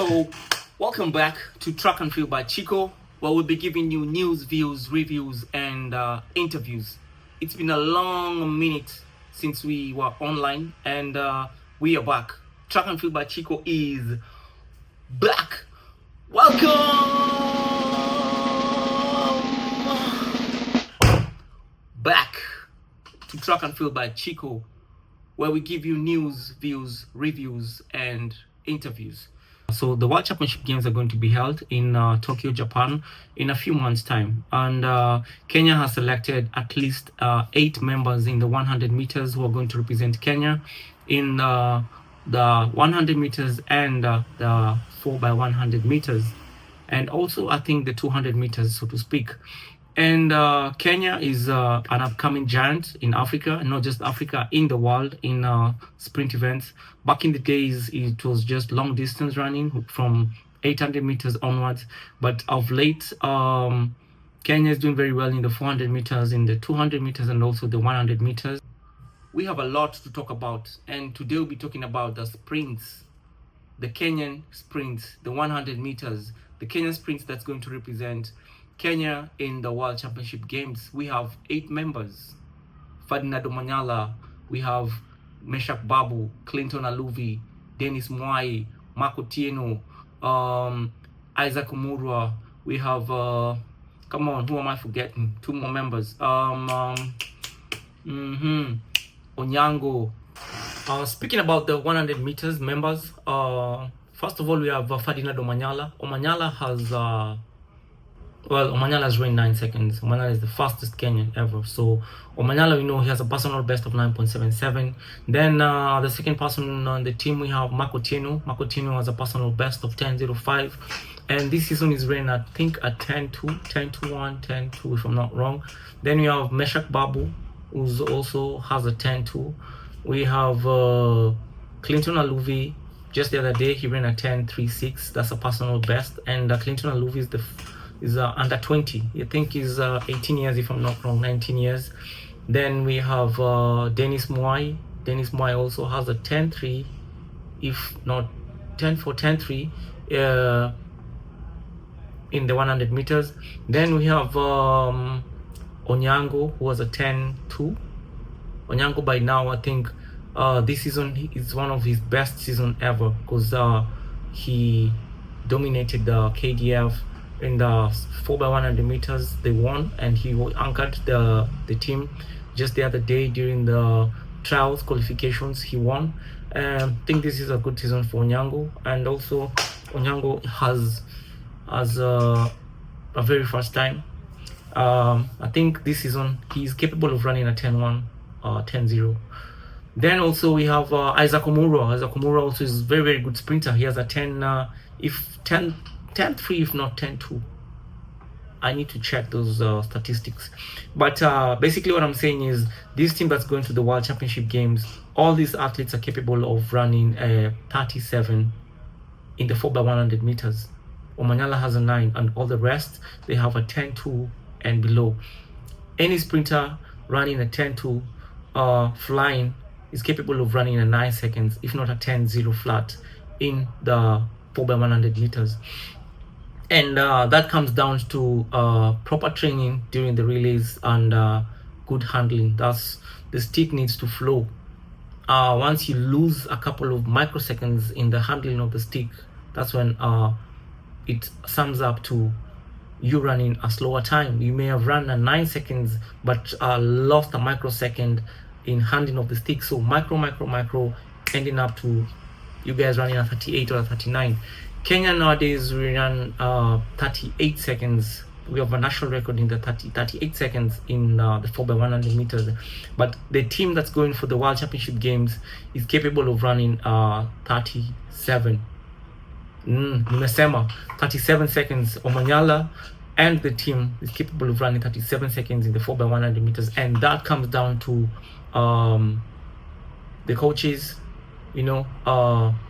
So, welcome back to Track and Field by Chico, where we'll be giving you news, views, reviews, and interviews. It's been a long minute since we were online, and we are back. Track and Field by Chico is back. Welcome back to Track and Field by Chico, where we give you news, views, reviews, and interviews. So the World Championship Games are going to be held in Tokyo, Japan in a few months' time. And Kenya has selected at least 8 members in the 100 meters who are going to represent Kenya in the 100 meters and the 4x100 meters. And also, I think, the 200 meters, so to speak. And Kenya is an upcoming giant in Africa, not just Africa, in the world, in sprint events. Back in the days, it was just long distance running from 800 meters onwards. But of late, Kenya is doing very well in the 400 meters, in the 200 meters, and also the 100 meters. We have a lot to talk about. And today we'll be talking about the sprints, the Kenyan sprints, the 100 meters, the Kenyan sprints that's going to represent Kenya in the World Championship Games. We have 8 members. Ferdinand Omanyala, we have Meshak Babu, Clinton Aluvi, Dennis Mwai, Marco Tieno, Isaac Umurwa. We have, come on, who am I forgetting? 2 more members. Onyango. Speaking about the 100 meters members, first of all, we have Ferdinand Omanyala. Omanyala has Omanyala has ran 9 seconds. Omanyala is the fastest Kenyan ever. So Omanyala, we know he has a personal best of 9.77. Then the second person on the team, we have Marco Tieno. Marco Tieno has a personal best of 10.05. And this season is ran, I think, at 10.2, 10.21, 10.2 if I'm not wrong. Then we have Meshak Babu, who also has a 10.2. We have Clinton Aluvi. Just the other day, he ran a 10.36. That's a personal best. And Clinton Aluvi is under 20. I think he's 18 years, if I'm not wrong, 19 years. Then we have Dennis Mwai. Dennis Mwai also has a 10.3, if not 10.4, 10.3 in the 100 meters. Then we have Onyango, who has a 10.2. Onyango, by now, I think this season is one of his best season ever, because he dominated the KDF in the 4x100 meters. They won, and he anchored the team just the other day during the trials qualifications. He won. I think this is a good season for Onyango, and also Onyango has a very first time. I think this season he's capable of running a 10.1, 10.0. Then also we have Isaac Umurwa. Isaac Umurwa also is a very, very good sprinter. He has a 10.3, if not 10.2. I need to check those statistics. But basically what I'm saying is, this team that's going to the World Championship Games, all these athletes are capable of running a 37 in the 4x100 meters. Omanyala has a 9, and all the rest, they have a 10.2 and below. Any sprinter running a 10.2 flying is capable of running a 9 seconds, if not a 10.0 flat in the 4x100 meters. And that comes down to proper training during the relays and good handling. That's the stick needs to flow. Once you lose a couple of microseconds in the handling of the stick, that's when it sums up to you running a slower time. You may have run a 9 seconds but lost a microsecond in handling of the stick. So micro ending up to you guys running a 38 or a 39. Kenya nowadays, we run 38 seconds. We have a national record in the 38 seconds in the 4x100 meters. But the team that's going for the World Championship Games is capable of running 37. Nimesema 37 seconds. Omanyala and the team is capable of running 37 seconds in the 4x100 meters. And that comes down to the coaches, the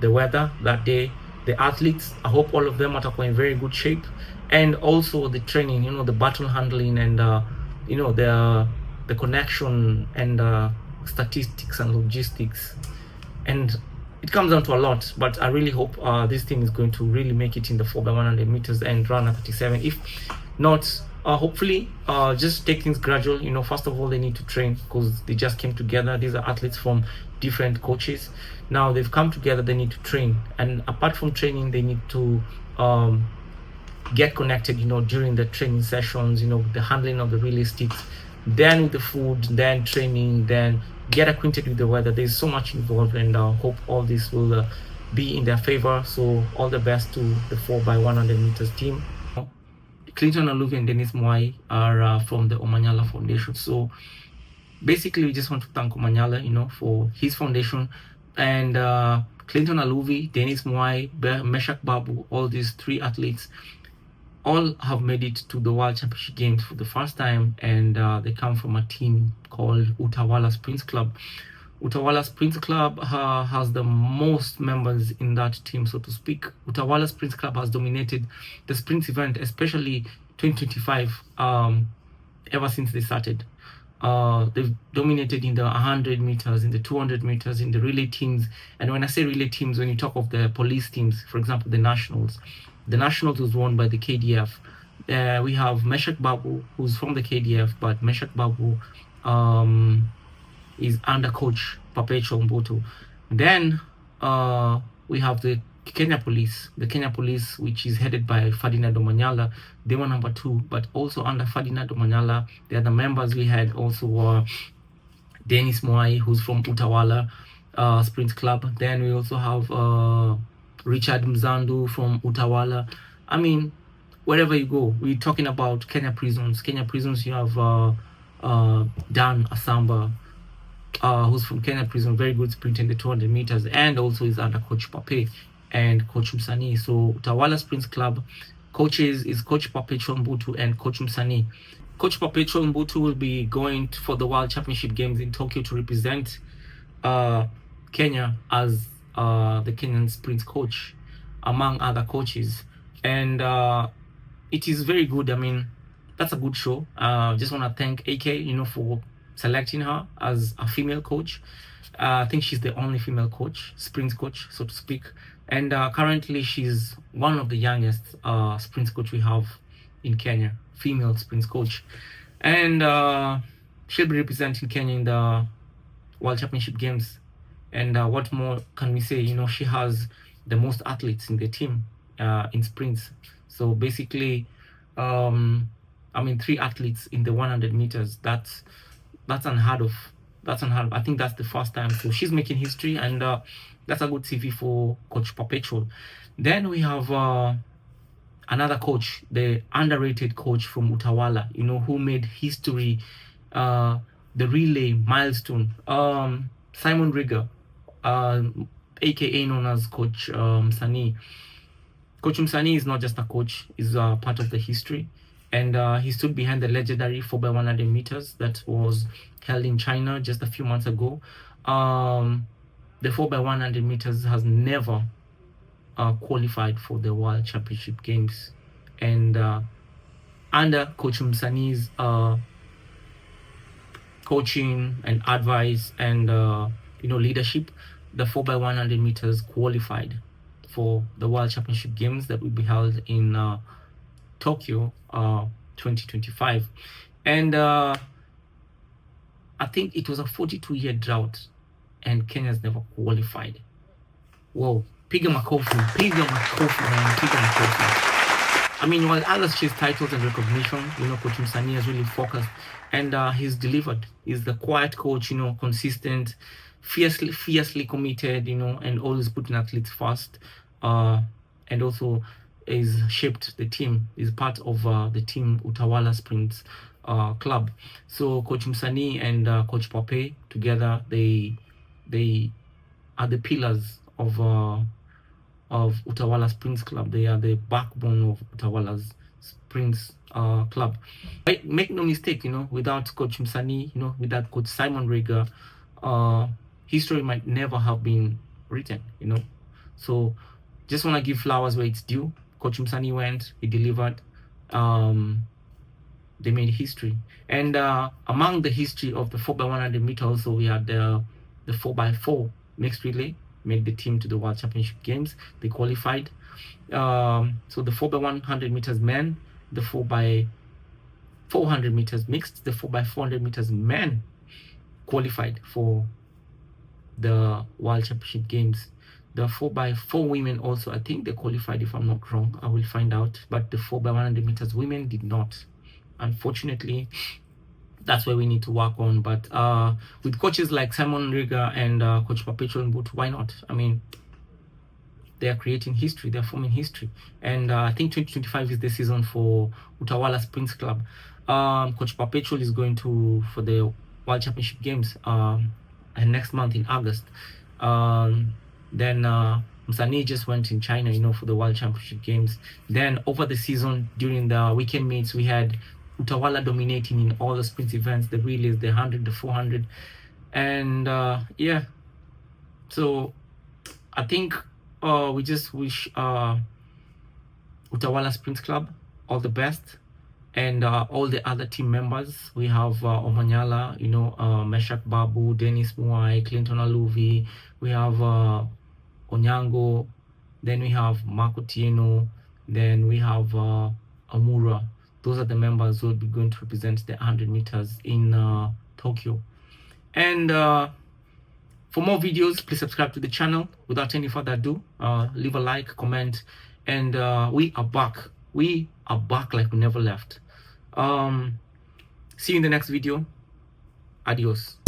weather that day, the athletes. I hope all of them are in very good shape, and also the training, the battle handling, and the connection, and statistics and logistics. And it comes down to a lot, but I really hope this team is going to really make it in the 4x100 meters and run at 37. If not, hopefully just take things gradual. First of all, they need to train, because they just came together. These are athletes from different coaches. Now they've come together, they need to train, and apart from training, they need to get connected during the training sessions, the handling of the relay sticks, then with the food, then training, then get acquainted with the weather. There's so much involved, and hope all this will be in their favor. So all the best to the 4x100 meters team. Clinton Aluvi and Dennis Mwai are from the Omanyala Foundation. So basically, we just want to thank Omanyala, for his foundation, and Clinton Aluvi, Dennis Mwai, Meshak Babu, all these three athletes all have made it to the World Championship Games for the first time, and they come from a team called Utawala Sprints Club. Utawala Sprints Club has the most members in that team, so to speak. Utawala Sprints Club has dominated the sprints event, especially 2025, ever since they started. They've dominated in the 100 meters, in the 200 meters, in the relay teams. And when I say relay teams, when you talk of the police teams, for example, the Nationals was won by the KDF. We have Meshak Babu, who's from the KDF, but Meshak Babu is under coach Perpetual Mbutu. Then we have the Kenya Police, which is headed by Ferdinand Omanyala. They were number 2, but also under Ferdinand Omanyala, the other members we had also were Dennis Mwai, who's from Utawala Sprint Club. Then we also have Richard Mzandu from Utawala. I mean, wherever you go, we're talking about Kenya Prisons. You have Dan Asamba, who's from Kenya Prison, very good sprint in the 200 meters, and also is under Coach Pape and Coach Msani. So Utawala Sprints Club coaches is Coach Perpetual Mbutu and Coach Msani. Coach Perpetual Mbutu will be going for the World Championship Games in Tokyo to represent Kenya as the Kenyan sprints coach, among other coaches. And it is very good. I mean, that's a good show. Just want to thank AK, for selecting her as a female coach. I think she's the only female coach, sprints coach, so to speak. And currently she's one of the youngest sprints coach we have in Kenya, female sprints coach. And she'll be representing Kenya in the World Championship Games. And what more can we say? She has the most athletes in the team in sprints. So basically, 3 athletes in the 100 meters. That's unheard of. I think that's the first time. So she's making history, and that's a good CV for Coach Perpetual. Then we have another coach, the underrated coach from Utawala, who made history, the relay milestone, Simon Rigger, aka known as Coach Msani. Coach Msani is not just a coach, he's part of the history. And he stood behind the legendary 4x100 meters that was held in China just a few months ago. The 4x100 meters has never qualified for the World Championship Games. And under Coach Msani's coaching and advice and leadership, the 4x100 meters qualified for the World Championship Games that will be held in Tokyo 2025. And I think it was a 42-year drought and Kenya's never qualified. Whoa, piga makofi, man. I mean, while others chase titles and recognition, Coach Msani has really focused, and he's delivered. He's the quiet coach, consistent, fiercely committed, and always putting athletes first, and also is shaped the team, is part of the team Utawala Sprints Club. So Coach Msani and Coach Pape together, they are the pillars of Utawala Sprints Club. They are the backbone of Utawala's Sprints Club. Make no mistake, without Coach Msani, without Coach Simon Rigger, history might never have been written, So just want to give flowers where it's due. Coach Msani went, he delivered, they made history. And among the history of the 4x100 meter also, we had the 4x4 mixed relay made the team to the World Championship Games. They qualified. So the 4x100 meters men, the 4x400 meters mixed, the 4x400 meters men qualified for the World Championship Games. The 4x4 women also, I think they qualified, if I'm not wrong. I will find out. But the 4x100 meters women did not. Unfortunately, that's where we need to work on. But with coaches like Simon Riga and Coach Perpetual Mbutu, why not? I mean, they are creating history, they're forming history. And I think 2025 is the season for Utawala Springs Club. Coach Perpetual is going for the World Championship Games next month in August. Then Msani just went in China, you know, for the World Championship Games. Then over the season, during the weekend meets, we had Utawala dominating in all the sprint events, the relays, the 100, the 400. And yeah, so I think we just wish Utawala Sprint Club all the best, and all the other team members. We have Omanyala, you know, Meshak Babu, Dennis Muai, Clinton Aluvi. We have Onyango. Then we have Marco Tieno. Then we have Amura. Those are the members who will be going to represent the 100 meters in Tokyo. And for more videos, please subscribe to the channel. Without any further ado, leave a like, comment, and we are back. We are back like we never left. See you in the next video. Adios.